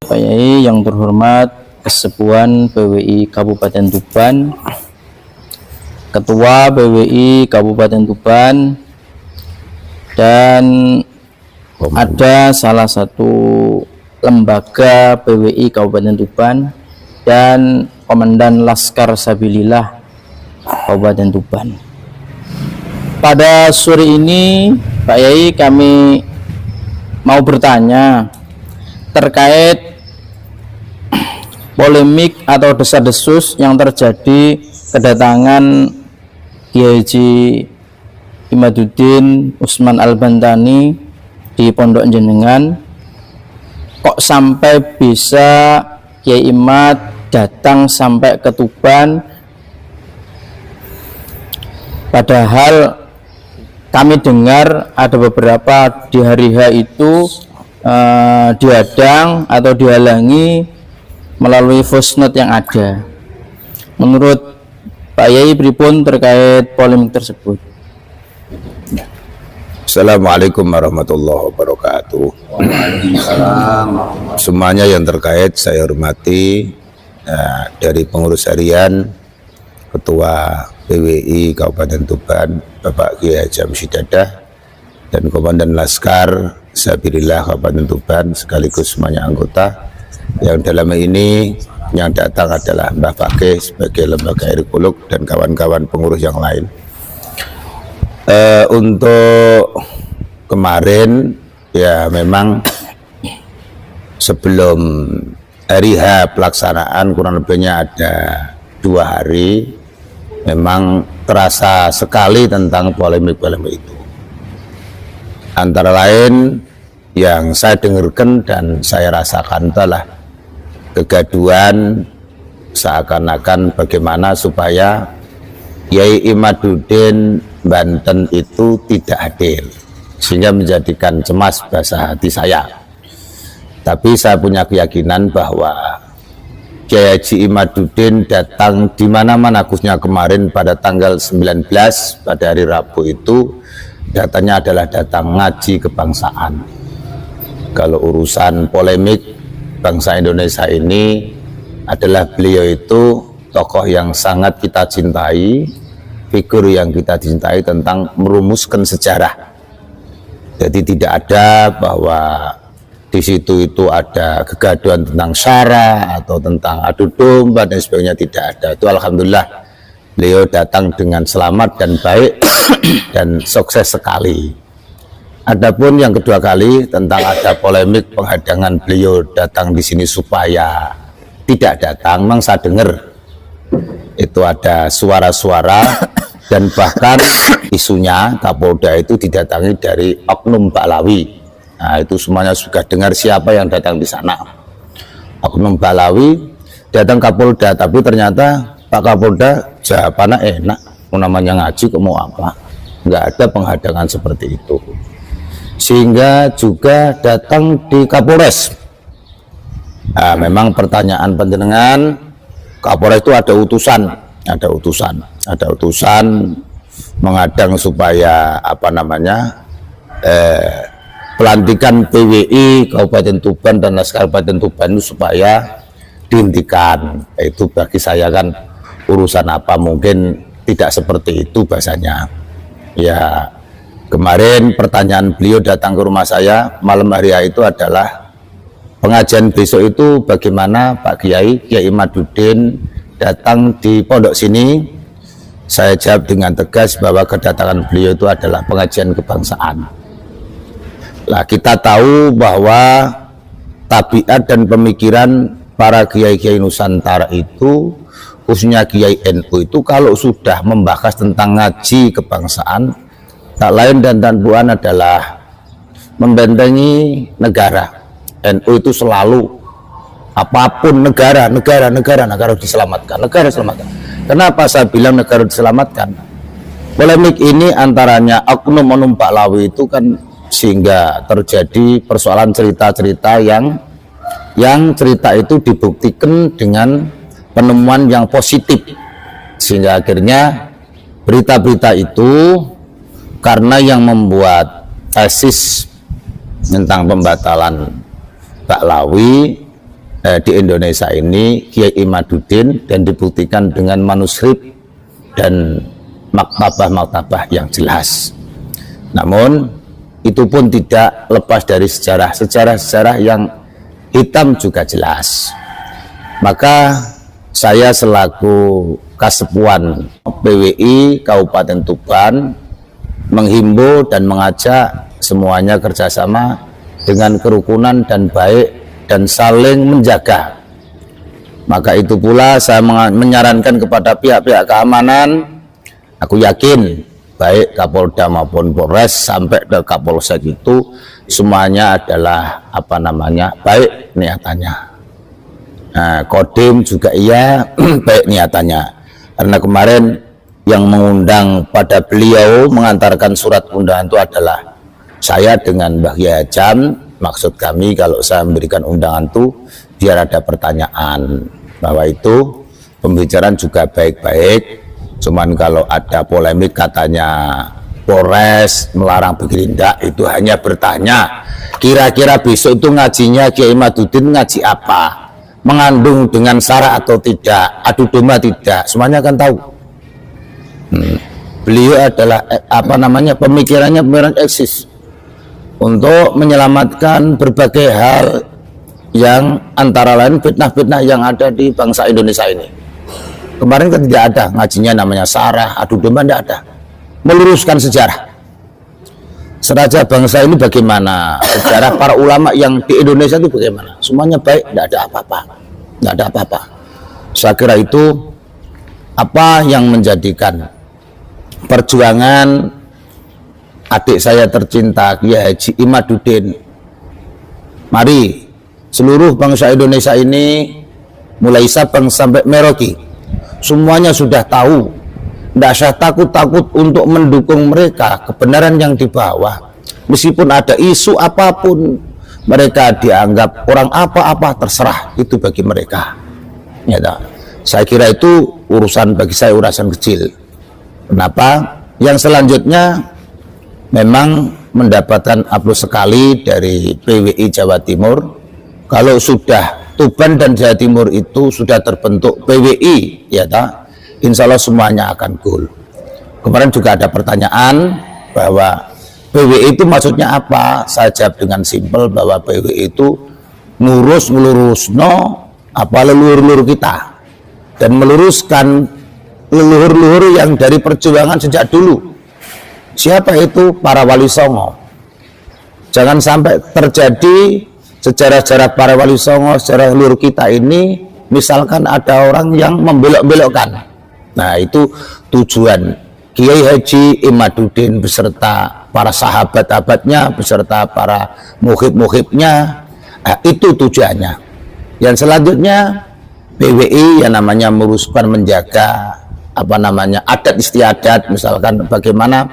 Pak Yai yang terhormat Kesepuan PWI Kabupaten Tuban, Ketua PWI Kabupaten Tuban, dan ada salah satu lembaga PWI Kabupaten Tuban dan Komandan Laskar Sabilillah Kabupaten Tuban. Pada sore ini Pak Yai kami mau bertanya terkait polemik atau desas-desus yang terjadi kedatangan Kiai Haji Imaduddin Usman Al-Bantani di Pondok Jenengan. Kok sampai bisa Kiai Imad datang sampai ke Tuban, padahal kami dengar ada beberapa di hari H itu dihadang atau dihalangi melalui voice note yang ada. Menurut Pak Yai pripun terkait polemik tersebut? Assalamualaikum warahmatullahi wabarakatuh. Semuanya yang terkait saya hormati, dari pengurus harian, Ketua PWI Kabupaten Tuban Bapak Kiai Haji Syidada, dan Komandan Laskar Sabilillah Kabupaten Tuban, sekaligus semuanya anggota yang dalam ini yang datang adalah Mbah Fakih sebagai lembaga erikolog dan kawan-kawan pengurus yang lain. Untuk kemarin ya memang sebelum hari H pelaksanaan kurang lebihnya ada 2 hari, memang terasa sekali tentang polemik-polemik itu. Antara lain yang saya dengarkan dan saya rasakan adalah kegaduhan seakan-akan bagaimana supaya Kiai Imaduddin Banten itu tidak hadir, sehingga menjadikan cemas bahasa hati saya. Tapi saya punya keyakinan bahwa Kiai Haji Imaduddin datang di mana-mana, khususnya kemarin pada tanggal 19 pada hari Rabu itu datanya adalah datang ngaji kebangsaan. Kalau urusan polemik bangsa Indonesia ini adalah beliau itu tokoh yang sangat kita cintai, figur yang kita cintai tentang merumuskan sejarah. Jadi tidak ada bahwa di situ itu ada kegaduhan tentang syara atau tentang adu domba dan sebagainya, tidak ada. Itu alhamdulillah beliau datang dengan selamat dan baik dan sukses sekali. Adapun yang kedua kali tentang ada polemik penghadangan beliau datang di sini supaya tidak datang, memang saya dengar itu ada suara-suara dan bahkan isunya Kapolda itu didatangi dari oknum Ba'lawi. Nah, itu semuanya sudah dengar siapa yang datang di sana. Oknum Ba'lawi datang Kapolda, tapi ternyata Pak Kapolda jawabannya enak, namanya ngaji kok mau apa? Nggak ada penghadangan seperti itu. Sehingga juga datang di Kapolres. Nah, memang pertanyaan panjenengan, Kapolres itu ada utusan menghadang supaya pelantikan PWI Kabupaten Tuban dan Laskar Kabupaten Tuban itu supaya dihentikan. Itu bagi saya kan urusan apa, mungkin tidak seperti itu bahasanya. Ya, kemarin pertanyaan beliau datang ke rumah saya malam hari itu adalah pengajian besok itu bagaimana Pak Kiai Imaduddin datang di pondok sini. Saya jawab dengan tegas bahwa kedatangan beliau itu adalah pengajian kebangsaan. Lah, kita tahu bahwa tabiat dan pemikiran para kiai-kiai Nusantara itu, khususnya Kiai NU itu, kalau sudah membahas tentang ngaji kebangsaan, tak lain dan tak bukan adalah membentengi negara. NU itu selalu apapun negara diselamatkan, negara diselamatkan. Kenapa saya bilang negara diselamatkan? Polemik ini antaranya oknum Ba'lawi itu kan, sehingga terjadi persoalan cerita-cerita yang cerita itu dibuktikan dengan penemuan yang positif, sehingga akhirnya berita-berita itu karena yang membuat tesis tentang pembatalan Ba'lawi di Indonesia ini Kiai Imaduddin, dan dibuktikan dengan manuskrip dan maktabah-maktabah yang jelas. Namun itu pun tidak lepas dari sejarah yang hitam juga jelas. Maka saya selaku Kasepuan PWI Kabupaten Tuban menghimbau dan mengajak semuanya kerjasama dengan kerukunan dan baik dan saling menjaga. Maka itu pula saya menyarankan kepada pihak-pihak keamanan, aku yakin baik Kapolda maupun Polres sampai ke Kapolsek itu semuanya adalah baik niatannya. Nah, Kodim juga iya baik niatannya, karena kemarin yang mengundang pada beliau mengantarkan surat undangan itu adalah saya dengan Mbah Yahya Jam. Maksud kami kalau saya memberikan undangan itu biar ada pertanyaan, bahwa itu pembicaraan juga baik-baik. Cuman kalau ada polemik katanya Polres melarang begini, enggak, itu hanya bertanya kira-kira besok itu ngajinya Kiai Imaduddin ngaji apa, mengandung dengan sara atau tidak, adu domba tidak, semuanya akan tahu. Beliau adalah pemikirannya eksis untuk menyelamatkan berbagai hal yang antara lain fitnah-fitnah yang ada di bangsa Indonesia ini. Kemarin kan tidak ada ngajinya namanya sarah, adu domba, tidak ada. Meluruskan sejarah. Seraja bangsa ini bagaimana, sejarah para ulama yang di Indonesia itu bagaimana. Semuanya baik, tidak ada apa-apa. Tidak ada apa-apa. Saya kira itu apa yang menjadikan perjuangan adik saya tercinta Kiai Haji Imaduddin. Mari seluruh bangsa Indonesia ini mulai Sabang sampai Merauke semuanya sudah tahu, tidak usah takut-takut untuk mendukung mereka kebenaran yang dibawa. Meskipun ada isu apapun, mereka dianggap orang apa-apa, terserah, itu bagi mereka. Ya, saya kira itu urusan bagi saya urusan kecil. Kenapa? Yang selanjutnya memang mendapatkan aplaus sekali dari PWI Jawa Timur. Kalau sudah Tuban dan Jawa Timur itu sudah terbentuk PWI, ya insya Allah semuanya akan goal. Kemarin juga ada pertanyaan bahwa PWI itu maksudnya apa? Saya jawab dengan simpel bahwa PWI itu ngurus leluhur-leluhur kita dan meluruskan leluhur-leluhur yang dari perjuangan sejak dulu. Siapa itu? Para wali songo. Jangan sampai terjadi sejarah-sejarah para wali songo, sejarah leluhur kita ini, misalkan ada orang yang membelok-belokkan. Nah, itu tujuan Kiai Haji Imaduddin beserta para sahabat-sahabatnya, beserta para muhib-muhibnya. Nah, itu tujuannya. Yang selanjutnya PWI yang namanya meluruskan, menjaga adat istiadat, misalkan bagaimana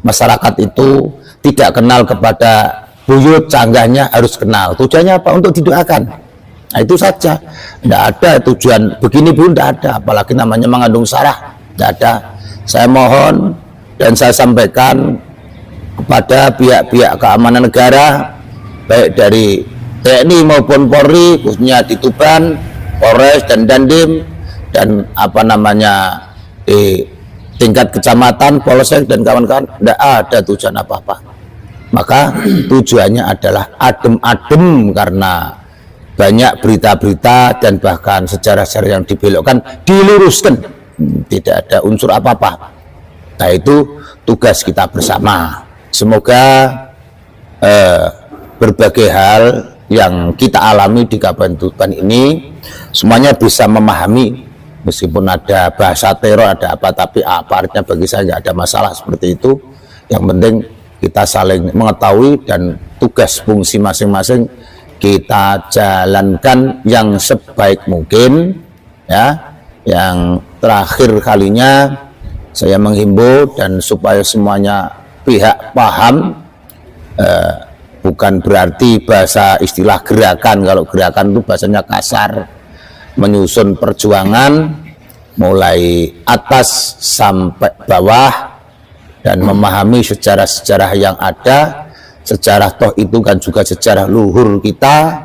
masyarakat itu tidak kenal kepada buyut, canggahnya harus kenal. Tujuannya apa? Untuk didoakan. Nah, itu saja. Tidak ada tujuan begini pun, tidak ada. Apalagi namanya mengandung sarah, tidak ada. Saya mohon dan saya sampaikan kepada pihak-pihak keamanan negara, baik dari TNI maupun Polri, khususnya di Tuban, Polres dan Dandim, dan di tingkat kecamatan, polsek dan kawan-kawan, tidak ada tujuan apa-apa. Maka tujuannya adalah adem-adem, karena banyak berita-berita dan bahkan sejarah-sejarah yang dibelokkan, diluruskan, tidak ada unsur apa-apa. Nah, itu tugas kita bersama. Semoga berbagai hal yang kita alami di Kabupaten Tuban ini semuanya bisa memahami. Meskipun ada bahasa teror, ada apa, tapi apa artinya bagi saya nggak ada masalah seperti itu. Yang penting kita saling mengetahui dan tugas fungsi masing-masing kita jalankan yang sebaik mungkin. Ya, yang terakhir kalinya saya menghimbau dan supaya semuanya pihak paham, bukan berarti bahasa istilah gerakan. Kalau gerakan itu bahasanya kasar, menyusun perjuangan mulai atas sampai bawah dan memahami sejarah-sejarah yang ada. Sejarah toh itu kan juga sejarah luhur kita,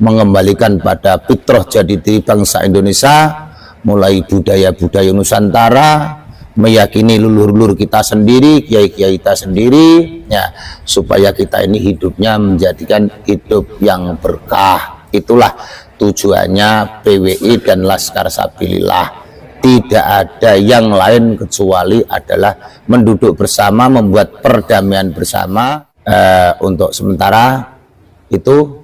mengembalikan pada fitrah jadi diri bangsa Indonesia, mulai budaya-budaya Nusantara, meyakini leluhur-leluhur kita sendiri, kiai-kiai kita sendiri, ya, supaya kita ini hidupnya menjadikan hidup yang berkah. Itulah tujuannya PWI dan Laskar Sabilillah. Tidak ada yang lain kecuali adalah menduduk bersama, membuat perdamaian bersama. Untuk sementara itu